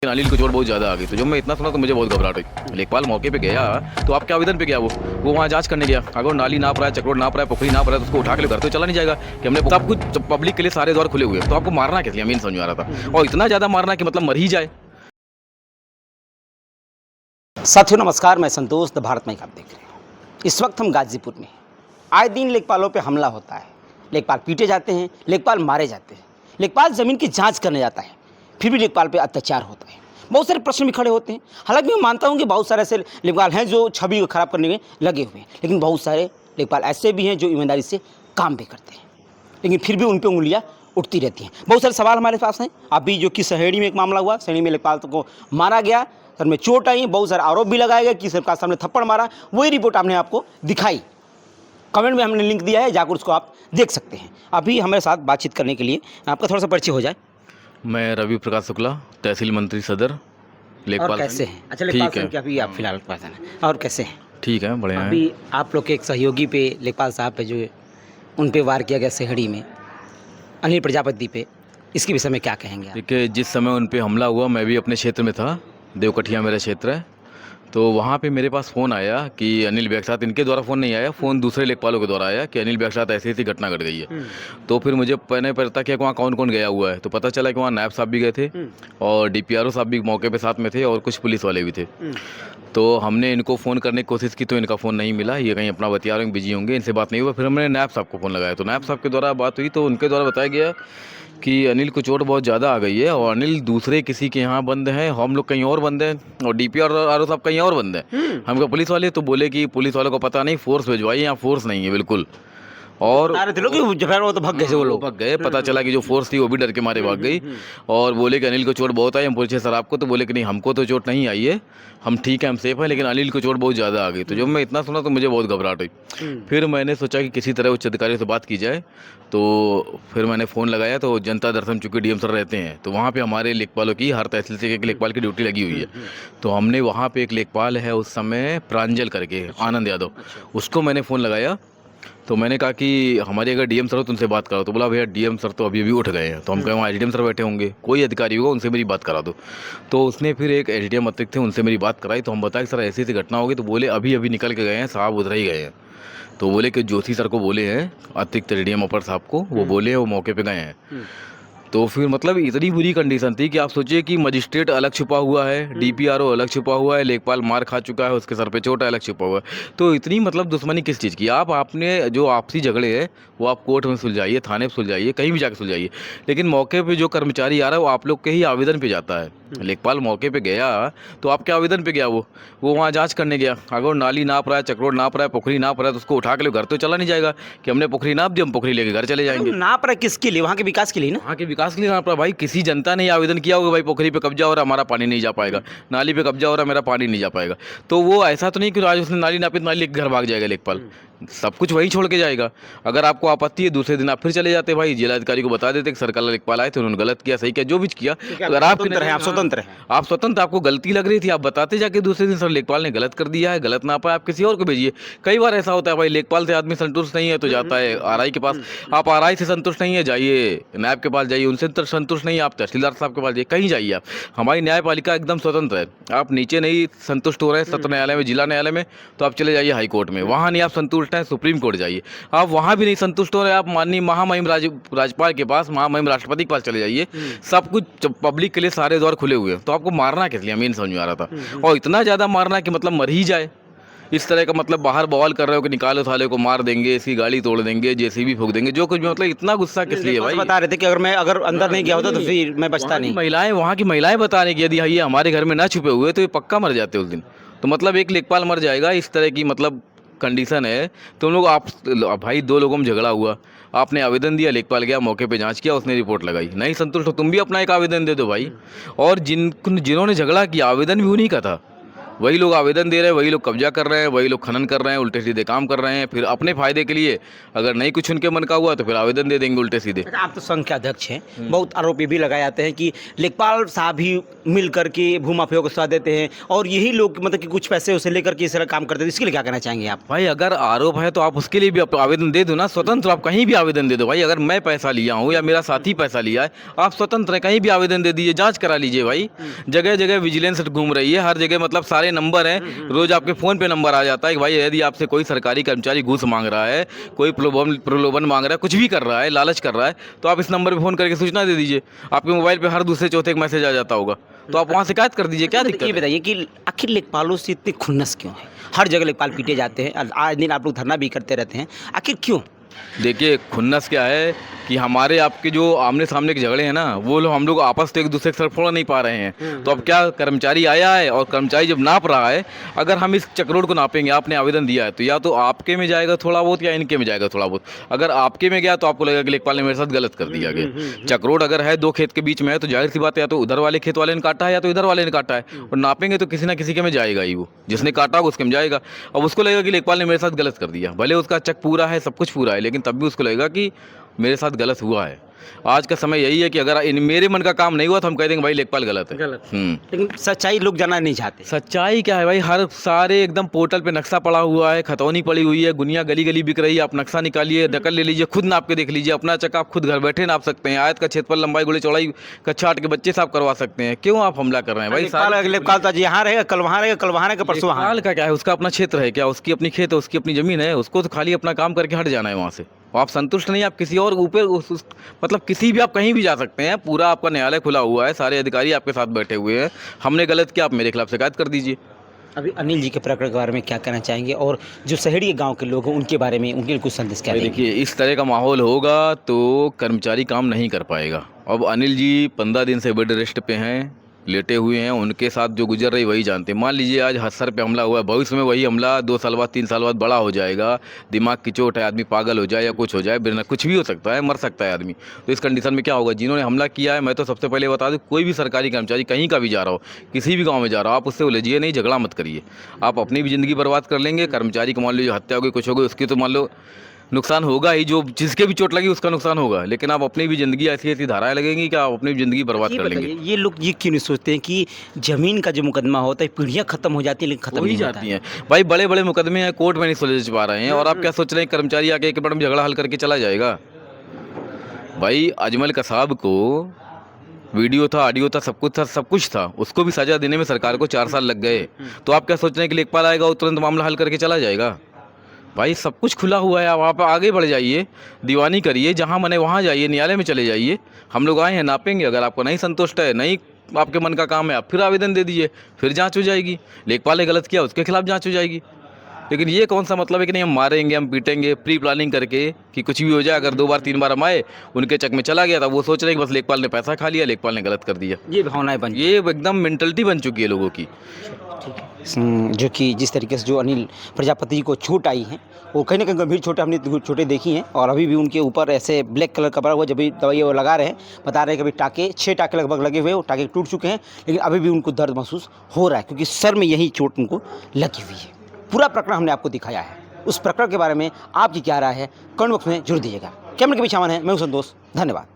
अनिल की चोट बहुत ज़्यादा आ गई। तो जब मैं इतना सुना तो मुझे बहुत घबराहट हुई। लेखपाल मौके पे गया तो आपके आवेदन पे गया वो वहाँ जांच करने गया। अगर नाली नाप रहा है, चक्रोट नाप रहा है, पोखरी नाप रहा है तो उसको उठा के घर तो चला नहीं जाएगा कि हमने सब कुछ पब्लिक के लिए सारे द्वार खुले हुए हैं। तो आपको मारना किस लिए, हमें नहीं समझ में आ रहा था। और इतना ज़्यादा मारना कि मतलब मर ही जाए। साथियों नमस्कार, मैं संतोष द भारत माइक आप देख रहे हैं। इस वक्त हम गाजीपुर में आए दिन लेखपालों पे हमला होता है। लेखपाल पीटे जाते हैं, लेखपाल मारे जाते हैं, लेखपाल ज़मीन की जांच करने जाता है, फिर भी लेखपाल पे अत्याचार होता है। बहुत सारे प्रश्न भी खड़े होते हैं। हालांकि मैं मानता हूं कि बहुत सारे ऐसे लेखपाल हैं जो छवि को खराब करने में लगे हुए हैं, लेकिन बहुत सारे लेखपाल ऐसे भी हैं जो ईमानदारी से काम भी करते हैं, लेकिन फिर भी उन पर उंगलियाँ उठती रहती हैं। बहुत सारे सवाल हमारे पास हैं। अभी जो कि सहेड़ी में एक मामला हुआ, सहेड़ी में लेखपाल को मारा गया, सर में चोट आई, बहुत सारे आरोप भी लगाए गए कि सरकार सामने थप्पड़ मारा। वही रिपोर्ट हमने आपको दिखाई, कमेंट में हमने लिंक दिया है, जाकर उसको आप देख सकते हैं। अभी हमारे साथ बातचीत करने के लिए आपका थोड़ा सा परिचय हो जाए। मैं रवि प्रकाश शुक्ला, तहसील मंत्री सदर, लेखपाल। और कैसे हैं? अच्छा, ठीक लेखपाल है। साहब अभी आप फिलहाल पास हैं, और कैसे हैं? ठीक है, बढ़िया है। अभी आप लोग के एक सहयोगी पे, लेखपाल साहब पे, जो उन पे वार किया गया सेहड़ी में, अनिल प्रजापति पे, इसके विषय में क्या कहेंगे आप? देखिए, जिस समय उन पे हमला हुआ मैं भी अपने क्षेत्र में था, देवकठिया मेरा क्षेत्र है। तो वहाँ पे मेरे पास फ़ोन आया कि अनिल बैग साथ, इनके द्वारा फ़ोन नहीं आया, फ़ोन दूसरे लेखपालों के द्वारा आया कि अनिल बैग साथ ऐसी ऐसी घटना घट गई है। तो फिर मुझे मैंने पता किया कि वहाँ कौन कौन गया हुआ है। तो पता चला कि वहाँ नायब साहब भी गए थे और डीपीआरओ साहब भी मौके पे साथ में थे और कुछ पुलिस वाले भी थे। तो हमने इनको फ़ोन करने की कोशिश की तो इनका फ़ोन नहीं मिला, ये कहीं अपना बतिया रहे हैं, बिजी होंगे, इनसे बात नहीं हुआ। फिर हमने नायब साहब को फ़ोन लगाया तो नायब साहब के द्वारा बात हुई तो उनके द्वारा बताया गया कि अनिल को चोट बहुत ज़्यादा आ गई है और अनिल दूसरे किसी के यहाँ बंद हैं, हम लोग कहीं और बंद हैं और डीपीआरओ साहब कहीं और बंद हैं। हम कहा पुलिस वाले, तो बोले कि पुलिस वालों को पता नहीं, फोर्स भिजवाइए, यहाँ फोर्स नहीं है बिल्कुल। और बता रहे थे लोग कि जो है वो तो भाग गए थे, वो लोग भाग गए। पता चला कि जो फोर्स थी वो भी डर के मारे भाग गई और बोले कि अनिल को चोट बहुत आई। हम पूछे सर आपको, तो बोले कि नहीं हमको तो चोट नहीं आई है, हम ठीक है, हम सेफ हैं, लेकिन अनिल को चोट बहुत ज़्यादा आ गई। तो जब मैं इतना सुना तो मुझे बहुत घबराहट हुई। फिर मैंने सोचा कि किसी तरह उच्च अधिकारियों से बात की जाए। तो फिर मैंने फ़ोन लगाया तो जनता दर्शन, चूँकि डीएम सर रहते हैं तो वहाँ पे हमारे लेखपालों की, हर तहसील से एक लेखपाल की ड्यूटी लगी हुई है। तो हमने वहाँ पे एक लेखपाल है उस समय प्रांजल करके, आनंद यादव, उसको मैंने फ़ोन लगाया। तो मैंने कहा कि हमारे अगर डीएम सर हो तो उनसे बात करो। तो बोला भैया डीएम सर तो अभी उठ गए हैं। तो हम कहें वहाँ एडीएम सर बैठे होंगे, कोई अधिकारी होगा, उनसे मेरी बात करा दो। तो उसने फिर एक एडीएम अतिरिक्त थे, उनसे मेरी बात कराई। तो हम बताया कि सर ऐसी ऐसी घटना होगी। तो बोले अभी अभी निकल के गए हैं साहब, उधर ही गए हैं। तो बोले कि जोशी सर को बोले हैं, अतिरिक्त एडीएम अपर साहब को, वो बोले हैं वो मौके पे गए हैं। तो फिर मतलब इतनी बुरी कंडीशन थी कि आप सोचिए कि मजिस्ट्रेट अलग छुपा हुआ है, डीपीआरओ अलग छुपा हुआ है, लेखपाल मार खा चुका है, उसके सर पे चोट है, अलग छुपा हुआ है। तो इतनी मतलब दुश्मनी किस चीज़ की? आपने जो आपसी झगड़े हैं वो आप कोर्ट में सुलझाइए, थाने में सुलझाइए, कहीं भी जाकर सुलझाइए, लेकिन मौके पे जो कर्मचारी आ रहा है वो आप लोग के ही आवेदन पे जाता है। लेखपाल मौके पे गया तो आपके आवेदन पे गया, वो वहाँ जांच करने गया। अगर नाली नाप रहा है, चक्रोट नाप रहा है, पोखरी नाप रहा है तो उसको उठा के घर तो चला नहीं जाएगा कि हमने पोखरी नाप दी, हम पोखरी लेके घर चले जाएंगे। नाप रहा है किसके लिए? वहाँ के विकास के लिए ना। वहाँ के विकास के लिए नाप रहा है भाई। किसी जनता ने आवेदन किया होगा भाई पोखरी पे कब्जा हो रहा है, हमारा पानी नहीं जा पाएगा, नाली पे कब्जा हो रहा है, मेरा पानी नहीं जा पाएगा। तो वो ऐसा तो नहीं कि आज उसने नाली नापी, नाली लेकर घर भाग जाएगा लेखपाल, सब कुछ वही छोड़ के जाएगा। अगर आपको आपत्ति है दूसरे दिन आप फिर चले जाते भाई, जिलाधिकारी को बता देते कि सरकार लेखपाल आए थे, उन्होंने गलत किया, सही किया, जो भी किया। अगर आप स्वतंत्र हैं, आप स्वतंत्र हैं, आप स्वतंत्र, आपको गलती लग रही थी, आप बताते जाके दूसरे दिन सर लेखपाल ने गलत कर दिया है, गलत नापा है, आप किसी और को भेजिए। कई बार ऐसा होता है भाई, लेखपाल से आदमी संतुष्ट नहीं है तो जाता है आरआई के पास। आप आरआई से संतुष्ट नहीं है, जाइए नायब के पास जाइए, उनसे संतुष्ट नहीं है, आप तहसीलदार साहब के पास जाइए, कहीं जाइए आप। हमारी न्यायपालिका एकदम स्वतंत्र है। आप नीचे नहीं संतुष्ट हो रहे हैं सत्र न्यायालय में, जिला न्यायालय में, तो आप चले जाइए हाई कोर्ट में। वहाँ नहीं आप संतुष्ट हैं, सुप्रीम कोर्ट जाइए। आप वहाँ भी नहीं संतुष्ट हो रहे, आप माननीय महामहिम राज्यपाल के पास, महामहिम राष्ट्रपति के पास चले जाइए। सब कुछ पब्लिक के लिए सारे द्वार खुले हुए हैं। तो आपको मारना किस लिए, हमें नहीं समझ में आ रहा था। और इतना ज़्यादा मारना कि मतलब मर ही जाए, इस तरह का मतलब बाहर बवाल कर रहे हो कि निकालो थाले को, मार देंगे, इसकी गाड़ी तोड़ देंगे, जेसीबी फूंक देंगे, जो कुछ भी, मतलब इतना गुस्सा किस लिए भाई? बता रहे थे कि अगर अंदर नहीं गया होता तो फिर मैं बचता नहीं। महिलाएं, वहाँ की महिलाएं बता रही कि यदि ये हमारे घर में ना छुपे हुए तो ये पक्का मर जाते उस दिन। तो मतलब एक लेखपाल मर जाएगा, इस तरह की मतलब कंडीशन है। तुम लोग आप भाई, दो लोगों में झगड़ा हुआ, आपने आवेदन दिया, लेखपाल गया मौके पे जांच किया, उसने रिपोर्ट लगाई, नहीं संतुष्ट हो तुम भी अपना एक आवेदन दे दो भाई। और जिन्होंने झगड़ा किया आवेदन भी उन्हीं का था, वही लोग आवेदन दे रहे हैं, वही लोग कब्जा कर रहे हैं, वही लोग खनन कर रहे हैं, उल्टे सीधे काम कर रहे हैं। फिर अपने फ़ायदे के लिए अगर नहीं कुछ उनके मन का हुआ तो फिर आवेदन दे देंगे उल्टे सीधे। अच्छा, आप तो संघ के अध्यक्ष हैं, बहुत आरोप ये भी लगाए जाते हैं कि लेखपाल साहब ही मिल करके भूमाफियाओं को सजा देते हैं और यही लोग मतलब कि कुछ पैसे उसे लेकर के इस तरह काम करते हैं। इसके लिए क्या कहना चाहेंगे आप? भाई अगर आरोप है तो आप उसके लिए भी आवेदन दे दो ना, स्वतंत्र आप कहीं भी आवेदन दे दो भाई। अगर मैं पैसा लिया हूँ या मेरा साथी पैसा लिया है, आप स्वतंत्र हैं, कहीं भी आवेदन दे दीजिए, जांच करा लीजिए भाई। जगह जगह विजिलेंस घूम रही है, हर जगह मतलब सारे नंबर हैं, रोज आपके फ़ोन पे नंबर आ जाता है कि भाई यदि आपसे कोई सरकारी कर्मचारी घूस मांग रहा है, कोई प्रलोभन मांग रहा है, कुछ भी कर रहा है, लालच कर रहा है, तो आप इस नंबर पे फ़ोन करके सूचना दे दीजिए। आपके मोबाइल पे हर दूसरे चौथे एक मैसेज आ जाता होगा, तो आप वहाँ शिकायत कर दीजिए। क्या दिक्कत ये है? बताइए कि आखिर लेखपालों से इतने खुन्नस क्यों है? हर जगह लेखपाल पीटे जाते हैं, आज दिन आप लोग धरना भी करते रहते हैं, आखिर क्यों? देखिए खुन्नस क्या है कि हमारे आपके जो आमने सामने के झगड़े हैं ना, वो लोग हम लोग आपस तो एक दूसरे के सर फोड़ नहीं पा रहे हैं। तो अब क्या, कर्मचारी आया है और कर्मचारी जब नाप रहा है, अगर हम इस चक्रोड को नापेंगे, आपने आवेदन दिया है तो या तो आपके में जाएगा थोड़ा बहुत या इनके में जाएगा थोड़ा बहुत। अगर आपके में गया तो आपको लगेगा कि लेखपाल ने मेरे साथ गलत कर दिया गया। चक्रोड अगर है दो खेत के बीच में है तो जाहिर सी बात है, या तो उधर वाले खेत वाले ने काटा है या तो इधर वाले ने काटा है, और नापेंगे तो किसी ना किसी के में जाएगा ही, वो जिसने काटा होगा उसके में जाएगा। अब उसको लगेगा कि लेखपाल ने मेरे साथ गलत कर दिया, भले उसका चक पूरा है, सब कुछ पूरा है, लेकिन तब भी उसको लगेगा कि मेरे साथ गलत हुआ है। आज का समय यही है कि अगर मेरे मन का काम नहीं हुआ तो हम कह देंगे भाई लेखपाल गलत है। लेकिन सच्चाई लोग जानना नहीं चाहते। सच्चाई क्या है भाई, हर सारे एकदम पोर्टल पे नक्शा पड़ा हुआ है, खतौनी पड़ी हुई है, गुनिया गली गली बिक रही है। आप नक्शा निकालिए, नकल ले लीजिए, खुद नाप के देख लीजिए, अपना चक आप खुद घर बैठे नाप सकते हैं। आयत का क्षेत्रफल, लंबाई, गोली चौड़ाई का छाट के बच्चे साफ करवा सकते हैं। क्यों आप हमला कर रहे हैं भाई? लेखपाल तो आज यहाँ रहेगा, कल वहाँ रहेगा, कल वहाँ रहेगा, परसों वहाँ। लेखपाल का क्या है, उसका अपना क्षेत्र है क्या? उसकी अपनी खेत है, उसकी अपनी ज़मीन है, उसको तो खाली अपना काम करके हट जाना है वहाँ से। आप संतुष्ट नहीं, आप किसी और ऊपर मतलब किसी भी, आप कहीं भी जा सकते हैं, पूरा आपका न्यायालय खुला हुआ है, सारे अधिकारी आपके साथ बैठे हुए हैं। हमने गलत किया, आप मेरे खिलाफ शिकायत कर दीजिए। अभी अनिल जी के प्रकरण के बारे में क्या कहना चाहेंगे, और जो शहरी गांव के लोग हैं उनके बारे में, उनके लिए कुछ संदेश क्या देंगे? देखिए इस तरह का माहौल होगा तो कर्मचारी काम नहीं कर पाएगा। अब अनिल जी 15 दिन से बेड रेस्ट पे हैं, लेटे हुए हैं, उनके साथ जो गुजर रही वही जानते हैं। मान लीजिए आज सर पे हमला हुआ है, भविष्य में वही हमला 2 साल बाद 3 साल बाद बड़ा हो जाएगा, दिमाग की चोट है, आदमी पागल हो जाए या कुछ हो जाए, बिना कुछ भी हो सकता है, मर सकता है आदमी। तो इस कंडीशन में क्या होगा? जिन्होंने हमला किया है, मैं तो सबसे पहले बता दूं, कोई भी सरकारी कर्मचारी कहीं का भी जा रहा हो, किसी भी गाँव में जा रहा हो, आप उससे उलझिए नहीं, झगड़ा मत करिए। आप अपनी भी ज़िंदगी बर्बाद कर लेंगे, कर्मचारी को मान लीजिए हत्या हो गई, कुछ हो गई, उसकी तो मान लो नुकसान होगा ही, जो जिसके भी चोट लगी उसका नुकसान होगा, लेकिन आप अपनी भी ज़िंदगी ऐसी ऐसी धाराएं लगेंगी कि आप अपनी ज़िंदगी बर्बाद कर लेंगे। ये लोग ये क्यों नहीं सोचते हैं कि ज़मीन का जो मुकदमा होता है, पीढ़ियाँ खत्म हो जाती है लेकिन खत्म हो ही नहीं होता जाती है। हैं भाई, बड़े बड़े मुकदमे हैं, कोर्ट में नहीं सुलझ पा रहे हैं, और आप क्या सोच रहे हैं कर्मचारी आके 1 मिनट में झगड़ा हल करके चला जाएगा? भाई अजमल कसाब को वीडियो था, ऑडियो था, सब कुछ था, उसको भी सजा देने में सरकार को 4 साल लग गए। तो आप क्या सोच रहे हैं कि लेखपाल आएगा और तुरंत मामला हल करके चला जाएगा? भाई सब कुछ खुला हुआ है, आप वहाँ पर आगे बढ़ जाइए, दीवानी करिए, जहाँ मने वहाँ जाइए, न्यायालय में चले जाइए। हम लोग आए हैं, नापेंगे, अगर आपको नहीं संतुष्ट है, नहीं आपके मन का काम है, आप फिर आवेदन दे दीजिए, फिर जांच हो जाएगी। लेखपाल ने गलत किया, उसके खिलाफ जांच हो जाएगी। लेकिन ये कौन सा मतलब है कि नहीं हम मारेंगे, हम पीटेंगे, प्री प्लानिंग करके कि कुछ भी हो जाए। अगर 2 बार 3 बार हम आए, उनके चक में चला गया था, वो सोच रहे हैं कि बस लेखपाल ने पैसा खा लिया, लेखपाल ने गलत कर दिया। ये भावनाएं बन, ये एकदम मेंटलिटी बन चुकी है लोगों की। जो कि जिस तरीके से जो अनिल प्रजापति जी को चोट आई है, वो कहीं ना कहीं गंभीर चोटें हमने चोटें देखी हैं, और अभी भी उनके ऊपर ऐसे ब्लैक कलर का पड़ा हुआ, जब भी दवाई वो लगा रहे हैं, बता रहे हैं कि अभी टाँके 6 टाँके लगभग लगे हुए हैं, वो टाँके टूट चुके हैं, लेकिन अभी भी उनको दर्द महसूस हो रहा है क्योंकि सर में यही चोट उनको लगी हुई है। पूरा प्रकरण हमने आपको दिखाया है, उस प्रकरण के बारे में आपकी क्या राय है कमेंट बॉक्स में जरूर दीजिएगा। कैमरे के पीछे है, मैं हूं संतोष, धन्यवाद।